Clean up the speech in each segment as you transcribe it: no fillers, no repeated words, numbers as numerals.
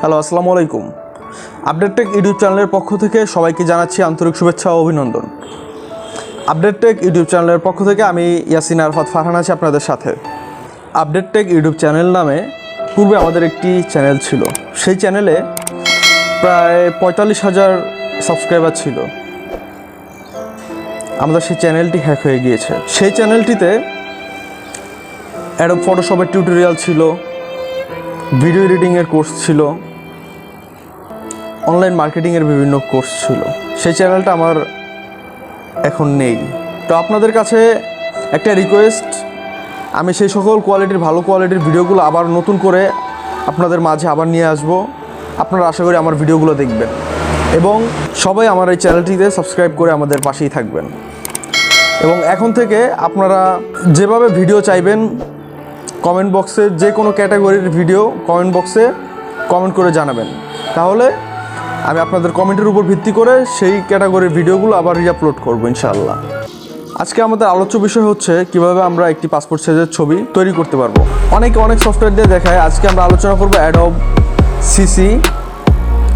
Hello, আসসালামু আলাইকুম। Update take YouTube চ্যানেলের পক্ষ থেকে সবাইকে জানাচ্ছি আন্তরিক শুভেচ্ছা ও অভিনন্দন। আপডেট টেক ইউটিউব চ্যানেলের পক্ষ থেকে আমি ইয়াসিন আরফাত ফারহান আছি আপনাদের সাথে। আপডেট টেক ইউটিউব চ্যানেল নামে পূর্বে আমাদের একটি চ্যানেল ছিল। সেই চ্যানেলে প্রায় ৪৫,০০০ সাবস্ক্রাইবার ছিল। আমাদের সেই চ্যানেলটি হ্যাক হয়ে গিয়েছে। সেই চ্যানেলটিতে অ্যাডোব ফটোশপের টিউটোরিয়াল ছিল, ভিডিও এডিটিংয়ের কোর্স ছিল, অনলাইন মার্কেটিংয়ের বিভিন্ন কোর্স ছিল। সেই চ্যানেলটা আমার এখন নেই। তো আপনাদের কাছে একটা রিকোয়েস্ট, আমি সেই সকল ভালো কোয়ালিটির ভিডিওগুলো আবার নতুন করে আপনাদের মাঝে আবার নিয়ে আসব। আপনারা আশা করি আমার ভিডিওগুলো দেখবেন এবং সবাই আমার এই চ্যানেলটিতে সাবস্ক্রাইব করে আমাদের পাশেই থাকবেন। এবং এখন থেকে আপনারা যেভাবে ভিডিও চাইবেন, কমেন্ট বক্সে যে কোনো ক্যাটাগরির ভিডিও কমেন্ট বক্সে কমেন্ট করে জানাবেন। তাহলে আমি আপনাদের কমেন্টের উপর ভিত্তি করে সেই ক্যাটাগরির ভিডিওগুলো আবার রিআপলোড করব ইনশাআল্লাহ। আজকে আমাদের আলোচ্য বিষয় হচ্ছে কিভাবে আমরা একটি পাসপোর্ট সাইজের ছবি তৈরি করতে পারবো। অনেক সফটওয়্যার দিয়ে দেখায়। আজকে আমরা আলোচনা করব অ্যাডোব সিসি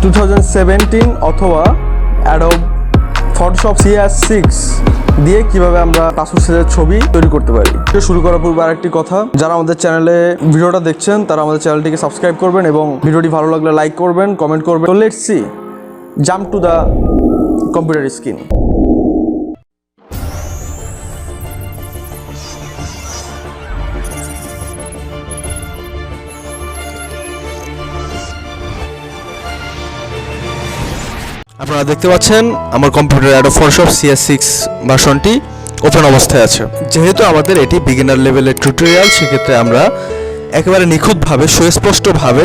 2017 অথবা অ্যাডোব ফটোশপ CS6 দিয়ে কিভাবে আমরা পাসপোর্ট সাইজের ছবি তৈরি করতে পারি। শুরু করার পূর্বে আরেকটি কথা, যারা আমাদের চ্যানেলে ভিডিওটা দেখছেন তারা আমাদের চ্যানেলটিকে সাবস্ক্রাইব করবেন এবং ভিডিওটি ভালো লাগলে লাইক করবেন, কমেন্ট করবেন। তো let's see, jump to the computer screen. আপনারা দেখতে পাচ্ছেন আমার কম্পিউটার অ্যাডোব ফটোশপ CS6 ভার্সনটি ওপেন অবস্থায় আছে। যেহেতু আমাদের এটি বিগিনার লেভেলের টিউটোরিয়াল, সেক্ষেত্রে আমরা একেবারে নিখুঁতভাবে সুস্পষ্টভাবে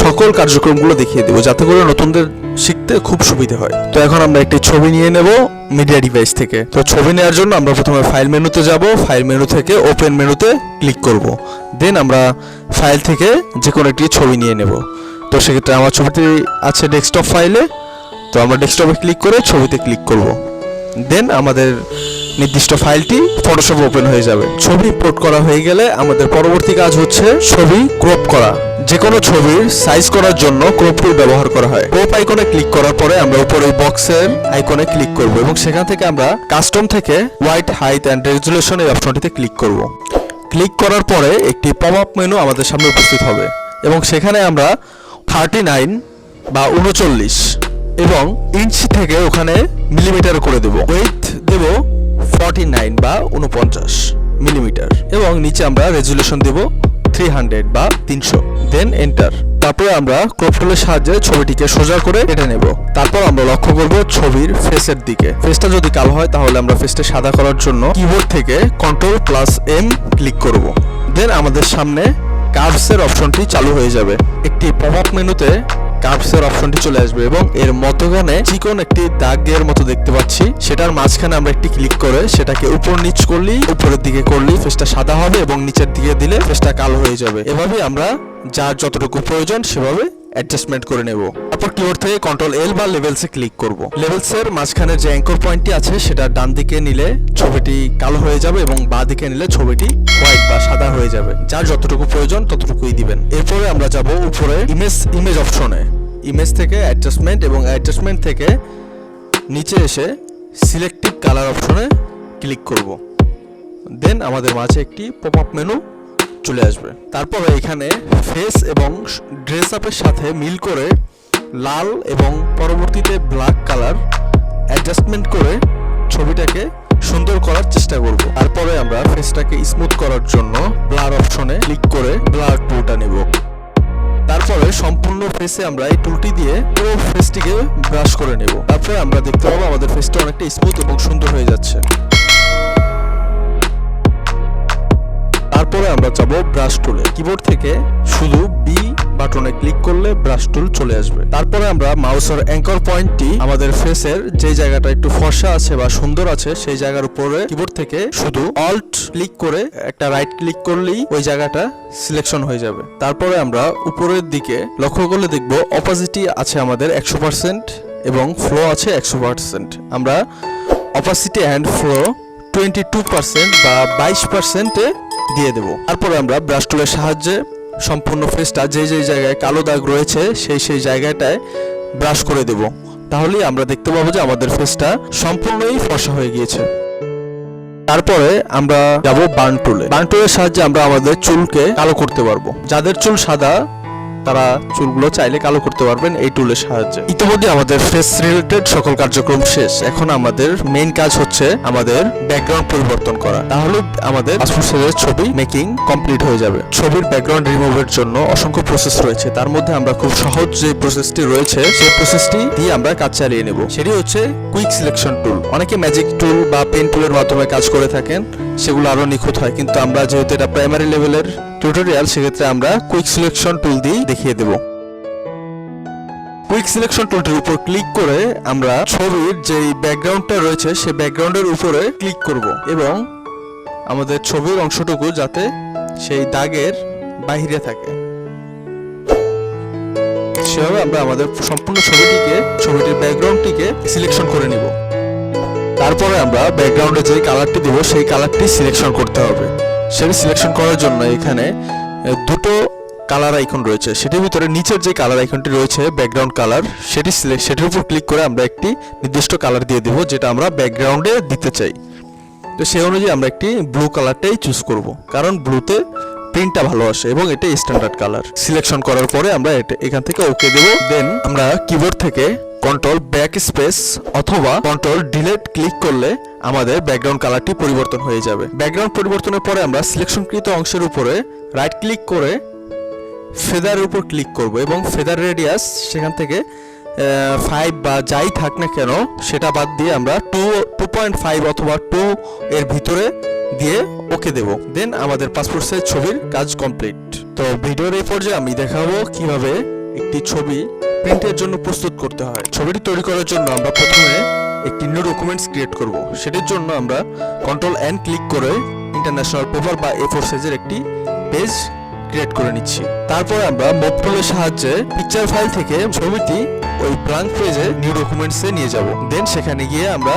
সকল কার্যক্রমগুলো দেখিয়ে দেবো, যাতে করে নতুনদের শিখতে খুব সুবিধা হয়। তো এখন আমরা একটি ছবি নিয়ে নেব মিডিয়া ডিভাইস থেকে। তো ছবি নেওয়ার জন্য আমরা প্রথমে ফাইল মেনুতে যাব। ফাইল মেনু থেকে ওপেন মেনুতে ক্লিক করব। দেন আমরা ফাইল থেকে যে কোনো একটি ছবি নিয়ে নেব। তো সেক্ষেত্রে আমার ছবিটি আছে ডেস্কটপ ফাইলে। তো আমরা ডেস্কটপে ক্লিক করে ছবিতে ক্লিক করব। দেন আমাদের নির্দিষ্ট ফাইলটি ফটোশপে ওপেন হয়ে যাবে। ছবি ইম্পোর্ট করা হয়ে গেলে আমাদের পরবর্তী কাজ হচ্ছে ছবি ক্রপ করা। যে কোনো ছবির সাইজ করার জন্য ক্রপ টুল ব্যবহার করা হয়। ক্রপ আইকনে ক্লিক করার পরে আমরা উপরে বক্সের আইকনে ক্লিক করব এবং সেখান থেকে আমরা কাস্টম থেকে হোয়াইট হাইট অ্যান্ড রেজুলেশন এই অপশনটিতে ক্লিক করব। ক্লিক করার পরে একটি পপ আপ মেনু আমাদের সামনে উপস্থিত হবে এবং সেখানে আমরা 39 বা 39 এবং ইঞ্চি থেকে ওখানে মিলিমিটার করে দেব। ওয়েট দেব 49 বা 49 মিলিমিটার এবং নিচে আমরা রেজুলেশন দেব 300 বা 300। দেন এন্টার। তারপরে আমরা ক্রপ টুলের সাহায্যে ছবিটিকে সোজা করে কেটে নেব। তারপর আমরা লক্ষ্য করব ছবির ফেসের দিকে। ফেসটা যদি কালো হয় তাহলে আমরা ফেসটা সাদা করার জন্য কিবোর্ড থেকে Ctrl+M ক্লিক করব। দেন আমাদের সামনে কার্ভসের অপশনটি চালু হয়ে যাবে। একটি পপ আপ মেনুতে কার্ভসের অপশনটি চলে আসবে এবং এর মধ্যখানে চিকন একটি দাগের মতো দেখতে পাচ্ছি। সেটার মাঝখানে আমরা একটি ক্লিক করে সেটাকে উপর নিচ করলেই, উপরের দিকে করলেই ফেসটা সাদা হবে এবং নিচের দিকে দিলে ফেসটা কালো হয়ে যাবে। এভাবে আমরা যার যতটুকু প্রয়োজন সেভাবে অ্যাডজাস্টমেন্ট করে নেব। তারপর কিবোর্ড থেকে Ctrl+L বা লেভেলসে ক্লিক করব। লেভেলসের মাঝখানে যে অ্যাঙ্কর পয়েন্টটি আছে সেটা ডান দিকে নিলে ছবিটি কালো হয়ে যাবে এবং বাঁ দিকে নিলে ছবিটি হোয়াইট বা সাদা হয়ে যাবে। যার যতটুকু প্রয়োজন ততটুকুই দিবেন। এরপরে আমরা যাব উপরে ইমেজ অপশনে। ইমেজ থেকে অ্যাডজাস্টমেন্ট এবং অ্যাডজাস্টমেন্ট থেকে নিচে এসে সিলেক্টিভ কালার অপশনে ক্লিক করব। দেন আমাদের মাঝে একটি পপ আপ মেনু চলে আসবে। তারপরে এখানে ফেস এবং ড্রেস আপের সাথে মিল করে লাল এবং পরবর্তীতে ব্ল্যাক কালার অ্যাডজাস্টমেন্ট করে ছবিটাকে সুন্দর করার চেষ্টা করব। তারপরে আমরা ফেসটাকে স্মুথ করার জন্য ব্লার অপশনে ক্লিক করে ব্লার টুলটা নেব। তারপরে সম্পূর্ণ ফেসে আমরা এই টুলটি দিয়ে পুরো ফেসটিকে ব্রাশ করে নেব। তারপরে আমরা দেখতে পাবো আমাদের ফেসটা অনেকটা স্মুথ এবং সুন্দর হয়ে যাচ্ছে। তারপরে আমরা যাব ব্রাশ টুলে। কিবোর্ড থেকে শুধু বি বাটনে ক্লিক করলে ব্রাশ টুল চলে আসবে। তারপরে আমরা মাউসের অ্যাঙ্কর পয়েন্টটি আমাদের ফেসের যে জায়গাটা একটু ফর্সা আছে বা সুন্দর আছে সেই জায়গার উপরে কিবোর্ড থেকে শুধু অল্ট ক্লিক করে একটা রাইট ক্লিক করলেই ওই জায়গাটা সিলেকশন হয়ে যাবে। তারপরে আমরা উপরের দিকে লক্ষ্য করলে দেখব অপাসিটি আছে আমাদের 100% এবং ফ্লো আছে 100%। আমরা অপাসিটি অ্যান্ড ফ্লো 22% বা 22% দিয়ে দেব। তারপরে আমরা ব্রাশ টুলের সাহায্যে সম্পূর্ণ ফেসটা যে জায়গায় কালো দাগ রয়েছে সেই জায়গাটায় ব্রাশ করে দেব। তাহলেই আমরা দেখতে পাবো যে আমাদের ফেসটা সম্পূর্ণই ফর্সা হয়ে গিয়েছে। তারপরে আমরা যাব বার্ন টুলে। বার্ন টুলের সাহায্যে আমরা আমাদের চুলকে কালো করতে পারবো। যাদের চুল সাদা তারা চুলগুলো চাইলে কালো করতে পারবেন এই টুলের সাহায্যে। ইতিমধ্যে আমাদের ফেস রিলেটেড সকল কার্যক্রম শেষ। এখন আমাদের মেইন কাজ হচ্ছে আমাদের ব্যাকগ্রাউন্ড পরিবর্তন করা। তাহলে আমাদের পাসপোর্ট সাইজের ছবি মেকিং কমপ্লিট হয়ে যাবে। ছবির ব্যাকগ্রাউন্ড রিমুভের জন্য অসংখ্য প্রসেস রয়েছে। তার মধ্যে আমরা খুব সহজ যে প্রসেসটি রয়েছে সেই প্রসেসটি দিয়ে আমরা কাজ চালিয়ে নেব। সেটি হচ্ছে কুইক সিলেকশন টুল। অনেকে ম্যাজিক টুল বা পেন টুলের মাধ্যমে কাজ করে থাকেন, সেগুলো আরো নিখুঁত হয়। কিন্তু আমরা যেহেতু এটা প্রাইমারি লেভেলের টিউটোরিয়াল, সেক্ষেত্রে আমরা কুইক সিলেকশন টুল দিয়ে দেখিয়ে দেব। কুইক সিলেকশন টুলটির উপর ক্লিক করে আমরা ছবির যে ব্যাকগ্রাউন্ডটা রয়েছে সেই ব্যাকগ্রাউন্ডের উপরে ক্লিক করব এবং আমাদের ছবির অংশটুকু যাতে সেই দাগের বাইরে থাকে সেভাবে আমরা আমাদের সম্পূর্ণ ছবিটির ব্যাকগ্রাউন্ডটিকে সিলেকশন করে নিব। তারপরে আমরা ব্যাকগ্রাউন্ডে যে কালারটি দেব সেই কালারটি সিলেকশন করতে হবে। সেটি সিলেকশন করার জন্য এখানে দুটো কালার আইকন রয়েছে। সেটির ভিতরে নিচের যে কালার আইকনটি রয়েছে ব্যাকগ্রাউন্ড কালার, সেটির উপর ক্লিক করে আমরা একটি নির্দিষ্ট কালার দিয়ে দেব যেটা আমরা ব্যাকগ্রাউন্ডে দিতে চাই। তো সেই অনুযায়ী আমরা একটি ব্লু কালারটাই চুজ করব, কারণ ব্লুতে প্রিন্টটা ভালো আসে এবং এটা স্ট্যান্ডার্ড কালার। সিলেকশন করার পরে আমরা এখান থেকে ওকে দেব। দেন আমরা কিবোর্ড থেকে কন্ট্রোল ব্যাক স্পেস অথবা কন্ট্রোল ডিলিট ক্লিক করলে আমাদের ব্যাকগ্রাউন্ড কালারটি পরিবর্তন হয়ে যাবে। ব্যাকগ্রাউন্ড পরিবর্তনের পরে আমরা সিলেকশনকৃত অংশের উপরে রাইট ক্লিক করে ফেদারের উপর ক্লিক করব এবং ফেদার রেডিয়াস সেখান থেকে 5 বা যাই থাক না কেন সেটা বাদ দিয়ে আমরা 2.5 অথবা 2 এর ভিতরে দিয়ে ওকে দেব। দেন আমাদের পাসপোর্ট সাইজ ছবির কাজ কমপ্লিট। তো ভিডিওর এই পর্যায়ে আমি দেখাবো কিভাবে একটি ছবি প্রিন্টের জন্য প্রস্তুত করতে হয়। ছবিটি তৈরি করার জন্য আমরা প্রথমে একটি নিউ ডকুমেন্টস ক্রিয়েট করব। সেটির জন্য আমরা কন্ট্রোল এন ক্লিক করে ইন্টারন্যাশনাল পেপার বা A4 সাইজের একটি পেজ ক্রিয়েট করে নিচ্ছি। তারপর আমরা মুভ টুলের সাহায্যে পিকচার ফাইল থেকে ছবিটি ওই ব্ল্যাঙ্ক পেজে নিউ ডকুমেন্টসে নিয়ে যাব। দেন সেখানে গিয়ে আমরা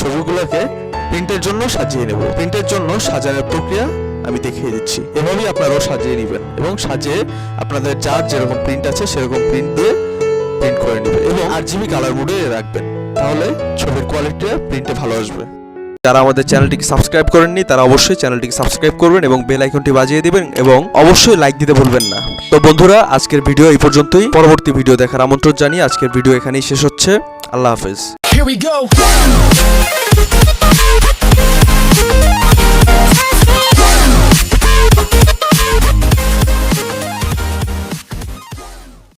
ছবিগুলোকে প্রিন্টের জন্য সাজিয়ে নেব। প্রিন্টের জন্য সাজানোর প্রক্রিয়া আমি দেখিয়ে দিচ্ছি। এভাবেই আপনারাও সাজিয়ে নেবেন এবং সাজিয়ে আপনাদের যার যেরকম প্রিন্ট আছে সেরকম প্রিন্ট দিয়ে প্রিন্ট করে নেবেন এবং RGB কালার মোডে রাখবেন, তাহলে ছবির কোয়ালিটিটা প্রিন্টে ভালো আসবে। যারা আমাদের চ্যানেলটিকে সাবস্ক্রাইব করেননি তারা অবশ্যই চ্যানেলটিকে সাবস্ক্রাইব করবেন এবং বেল আইকনটি বাজিয়ে দিবেন এবং অবশ্যই লাইক দিতে ভুলবেন না। তো বন্ধুরা, আজকের ভিডিও এই পর্যন্তই। পরবর্তী ভিডিও দেখার আমন্ত্রণ জানিয়ে আজকের ভিডিও এখানেই শেষ হচ্ছে। আল্লাহ হাফেজ।